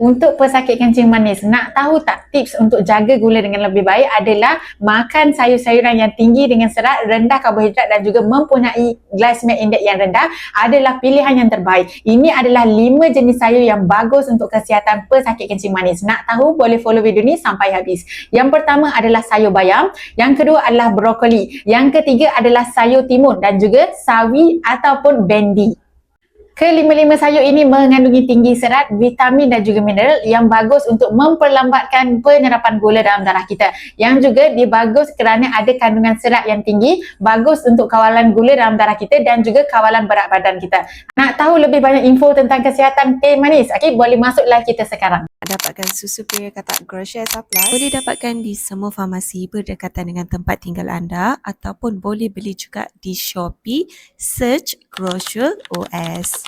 Untuk pesakit kencing manis, nak tahu tak tips untuk jaga gula dengan lebih baik adalah makan sayur-sayuran yang tinggi dengan serat, rendah karbohidrat dan juga mempunyai glycemic index yang rendah adalah pilihan yang terbaik. Ini adalah 5 jenis sayur yang bagus untuk kesihatan pesakit kencing manis. Nak tahu, boleh follow video ni sampai habis. Yang pertama adalah sayur bayam, yang kedua adalah brokoli, yang ketiga adalah sayur timun dan juga sawi ataupun bendi. Kelima-lima sayur ini mengandungi tinggi serat, vitamin dan juga mineral yang bagus untuk memperlambatkan penyerapan gula dalam darah kita. Yang juga dia bagus kerana ada kandungan serat yang tinggi, bagus untuk kawalan gula dalam darah kita dan juga kawalan berat badan kita. Nak tahu lebih banyak info tentang kesihatan teh manis? Okey, boleh masuk live kita sekarang. Dapatkan susu Pure Kata Grocery Plus boleh dapatkan di semua farmasi berdekatan dengan tempat tinggal anda ataupun boleh beli juga di Shopee, search Grocery OS.